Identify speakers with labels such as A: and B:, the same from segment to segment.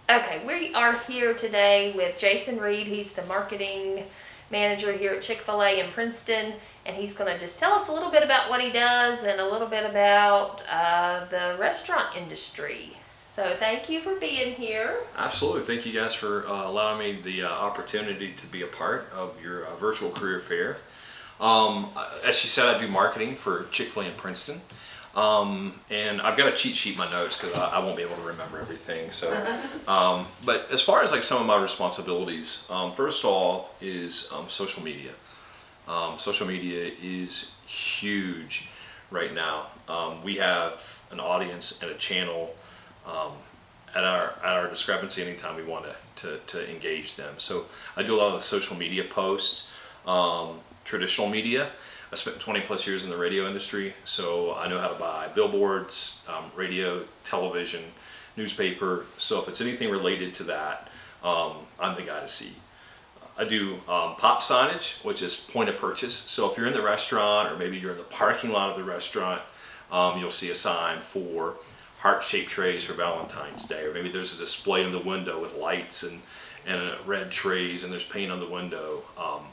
A: Okay, we are here today with Jason Reed. He's the marketing manager here at Chick-fil-A in Princeton, and he's going to just tell us a little bit about what he does and a little bit about the restaurant industry. So thank you for being here.
B: Absolutely. Thank you guys for allowing me the opportunity to be a part of your virtual career fair. As she said, I do marketing for Chick-fil-A in Princeton. And I've got a cheat sheet in my notes because I won't be able to remember everything. So, but as far as like some of my responsibilities, first off is social media. Social media is huge right now. We have an audience and a channel at our discrepancy anytime we want to engage them. So I do a lot of the social media posts, traditional media. I spent 20 plus years in the radio industry, so I know how to buy billboards, radio, television, newspaper. So if it's anything related to that, I'm the guy to see. I do pop signage, which is point of purchase. So if you're in the restaurant or maybe you're in the parking lot of the restaurant, you'll see a sign for heart-shaped trays for Valentine's Day, or maybe there's a display in the window with lights and red trays and there's paint on the window.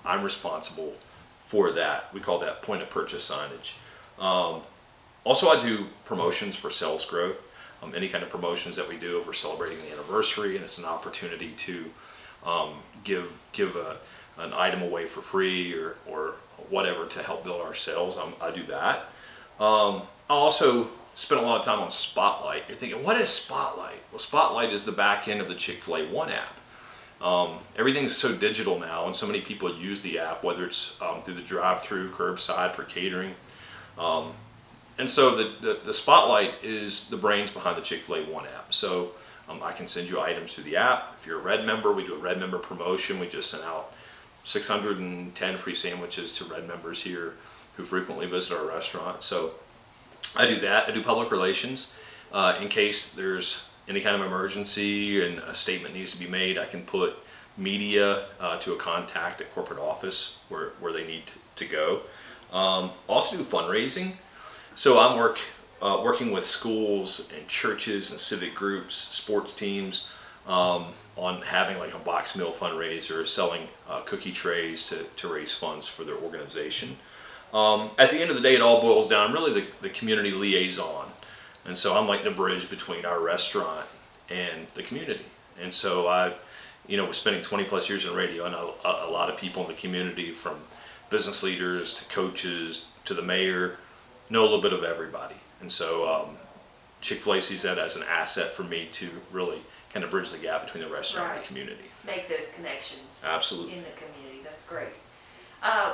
B: I'm responsible for that. We call that point of purchase signage. Also, I do promotions for sales growth. Any kind of promotions that we do if we're celebrating the anniversary and it's an opportunity to give an item away for free or whatever to help build our sales, I do that. I also spend a lot of time on Spotlight. You're thinking, what is Spotlight? Well, Spotlight is the back end of the Chick-fil-A One app. Everything's so digital now, and so many people use the app, whether it's through the drive-through, curbside for catering. And so the Spotlight is the brains behind the Chick-fil-A One app. So I can send you items through the app. If you're a Red member, we do a Red member promotion. We just sent out 610 free sandwiches to Red members here who frequently visit our restaurant. So I do that. I do public relations. In case there's any kind of emergency and a statement needs to be made, I can put media to a contact at corporate office where they need to go. Also do fundraising. So I'm working with schools and churches and civic groups, sports teams, on having like a box meal fundraiser, selling cookie trays to raise funds for their organization. At the end of the day, it all boils down really the community liaison. And so I'm like the bridge between our restaurant and the community. And so I, was spending 20 plus years in radio, and a lot of people in the community, from business leaders to coaches to the mayor, know a little bit of everybody. And so Chick-fil-A sees that as an asset for me to really kind of bridge the gap between the restaurant and the community.
A: Make those connections.
B: Absolutely.
A: In the community. That's great.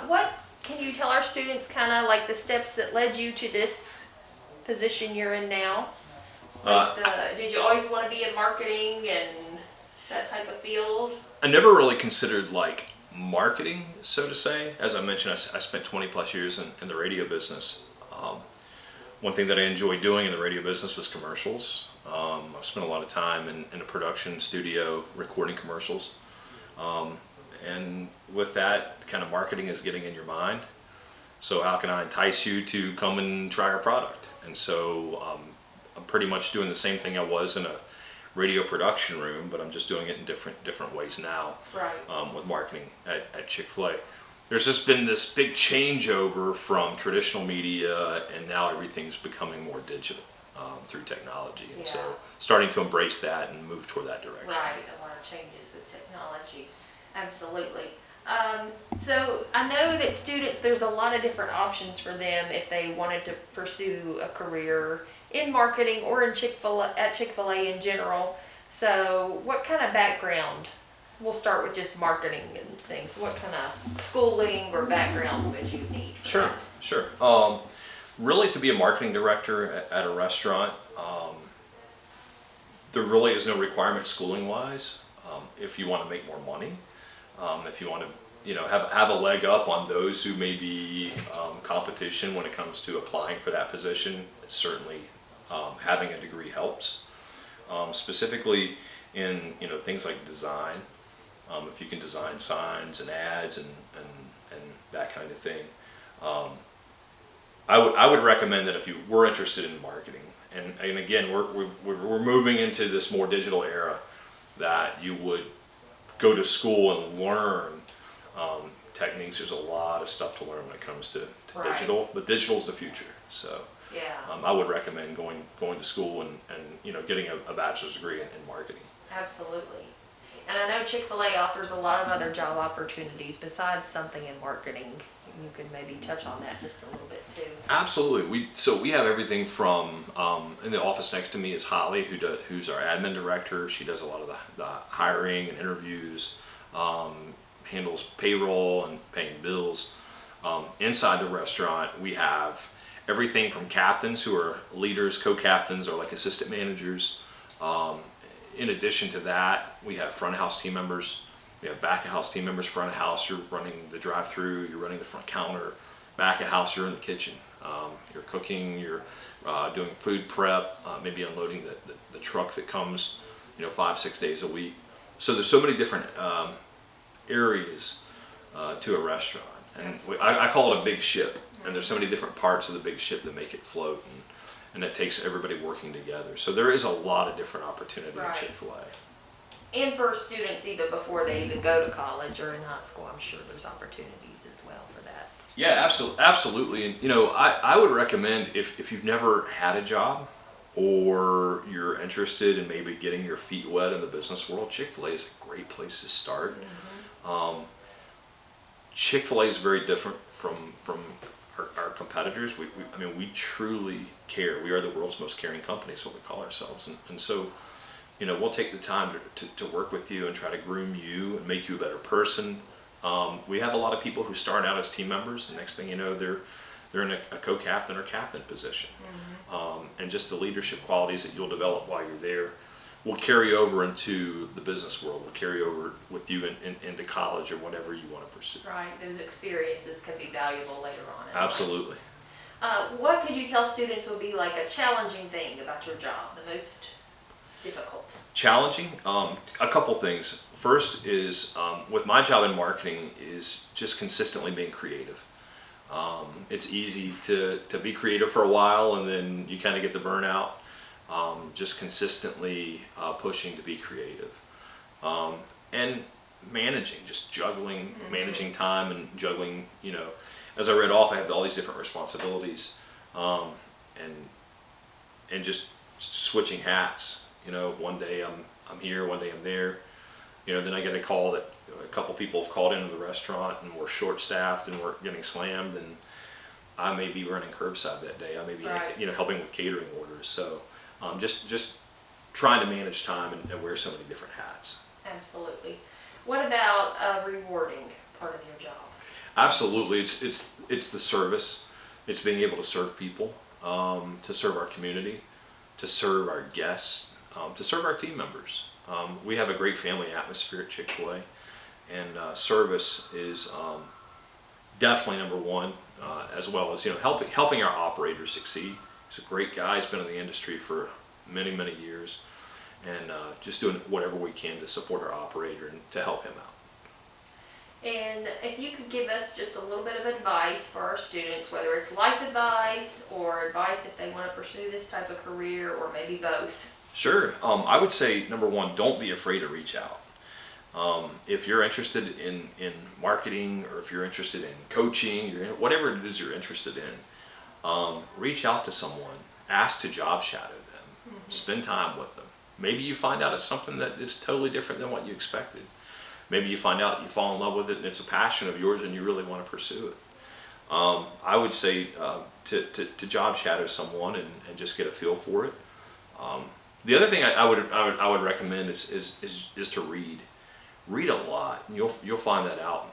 A: What can you tell our students kind of like the steps that led you to this position you're in now? Did you always want to be in marketing and that type of field?
B: I never really considered like marketing, so to say. As I mentioned, I spent 20 plus years in the radio business. One thing that I enjoyed doing in the radio business was commercials. I spent a lot of time in a production studio recording commercials. And with that, kind of marketing is getting in your mind. So how can I entice you to come and try our product? And so I'm pretty much doing the same thing I was in a radio production room, but I'm just doing it in different ways now.
A: Right.
B: With marketing at Chick-fil-A. There's just been this big changeover from traditional media, and now everything's becoming more digital through technology. And so starting to embrace that and move toward that direction.
A: Right, a lot of changes with technology. Absolutely. So I know that students, there's a lot of different options for them if they wanted to pursue a career in marketing or in Chick-fil-A in general. So what kind of background? We'll start with just marketing and things. What kind of schooling or background would you need?
B: Sure. Really, to be a marketing director at a restaurant, there really is no requirement schooling-wise. If you want to make more money, if you want to, have a leg up on those who may be competition when it comes to applying for that position, certainly having a degree helps. Specifically in things like design, if you can design signs and ads and that kind of thing. I would recommend that if you were interested in marketing, and again we're moving into this more digital era. that you would go to school and learn techniques. There's a lot of stuff to learn when it comes to
A: Right.
B: digital, but digital's the future. So
A: Yeah,
B: I would recommend going to school and getting a bachelor's degree in marketing.
A: absolutely. And I know Chick-fil-A offers a lot of other job opportunities besides something in marketing. You could maybe touch on that just a little bit too.
B: Absolutely. We have everything from in the office next to me is Holly, who's our admin director. She does a lot of the hiring and interviews, handles payroll and paying bills. Inside the restaurant, we have everything from captains who are leaders, co-captains, or like assistant managers. In addition to that, we have front of house team members. We have back of house team members. Front of house, you're running the drive-through, you're running the front counter. Back of house, you're in the kitchen. You're cooking, you're doing food prep, maybe unloading the truck that comes, 5-6 days a week. So there's so many different areas to a restaurant, and I call it a big ship. And there's so many different parts of the big ship that make it float, and it takes everybody working together. So there is a lot of different opportunity
A: Right.
B: at Chick-fil-A.
A: And for students even before they even go to college or in high school, I'm sure there's opportunities as well for that.
B: Yeah, absolutely. And I would recommend if you've never had a job or you're interested in maybe getting your feet wet in the business world, Chick-fil-A is a great place to start. Chick-fil-A is very different from our competitors. We truly care. We are the world's most caring company, is what we call ourselves. And so, we'll take the time to work with you and try to groom you and make you a better person. We have a lot of people who start out as team members, and next thing you know, they're in a co-captain or captain position. And just the leadership qualities that you'll develop while you're there will carry over into the business world, will carry over with you into college or whatever you want to pursue.
A: Right, those experiences can be valuable later on in life.
B: Absolutely.
A: What could you tell students would be like a challenging thing about your job, the most difficult?
B: Challenging, a couple things. First is with my job in marketing is just consistently being creative. It's easy to be creative for a while and then you kind of get the burnout. Just consistently pushing to be creative, and managing, just juggling, managing time and juggling. As I read off, I have all these different responsibilities, and just switching hats. One day I'm here, one day I'm there. Then I get a call that a couple people have called into the restaurant and we're short-staffed and we're getting slammed, and I may be running curbside that day. I may be
A: Right.
B: helping with catering orders. So just trying to manage time and wear so many different hats.
A: Absolutely. What about a rewarding part of your job?
B: Absolutely, it's the service. It's being able to serve people, to serve our community, to serve our guests, to serve our team members. We have a great family atmosphere at Chick-fil-A, and service is definitely number one, as well as helping our operators succeed. He's a great guy. He's been in the industry for many years, and just doing whatever we can to support our operator and to help him out.
A: And if you could give us just a little bit of advice for our students, whether it's life advice or advice if they want to pursue this type of career, or maybe both.
B: Sure. I would say number one, don't be afraid to reach out. If you're interested in marketing, or if you're interested in coaching, whatever it is you're interested in, reach out to someone, ask to job shadow them, spend time with them. Maybe you find out it's something that is totally different than what you expected. Maybe you find out that you fall in love with it and it's a passion of yours and you really want to pursue it. I would say to job shadow someone and just get a feel for it. The other thing I would recommend is to read. Read a lot. You'll find that out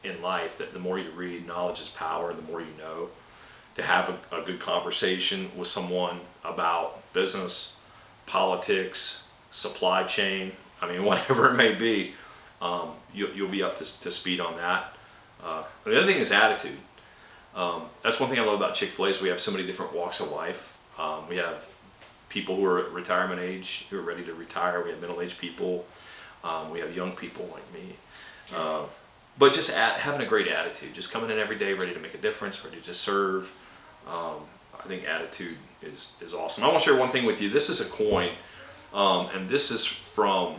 B: in life, that the more you read, knowledge is power. The more you know. To have a good conversation with someone about business, politics, supply chain, whatever it may be, you'll be up to speed on that. The other thing is attitude. That's one thing I love about Chick-fil-A is we have so many different walks of life. We have people who are at retirement age, who are ready to retire. We have middle-aged people. We have young people like me. But just having a great attitude, just coming in every day ready to make a difference, ready to serve. I think attitude is awesome. I want to share one thing with you. This is a coin, and this is from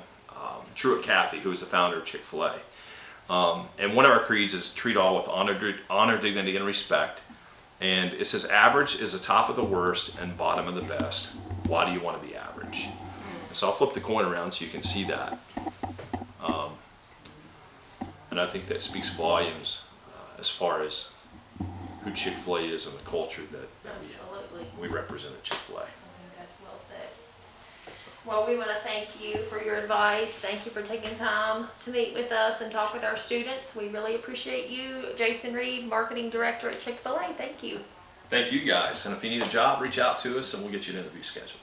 B: Truett Cathy, who is the founder of Chick-fil-A. And one of our creeds is treat all with honor, dignity, and respect. And it says average is the top of the worst and bottom of the best. Why do you want to be average? And so I'll flip the coin around so you can see that. And I think that speaks volumes as far as who Chick-fil-A is and the culture that
A: Absolutely.
B: we represent at Chick-fil-A.
A: I think that's well said. Well, we want to thank you for your advice. Thank you for taking time to meet with us and talk with our students. We really appreciate you. Jason Reed, Marketing Director at Chick-fil-A. Thank you.
B: Thank you guys. And if you need a job, reach out to us and we'll get you an interview scheduled.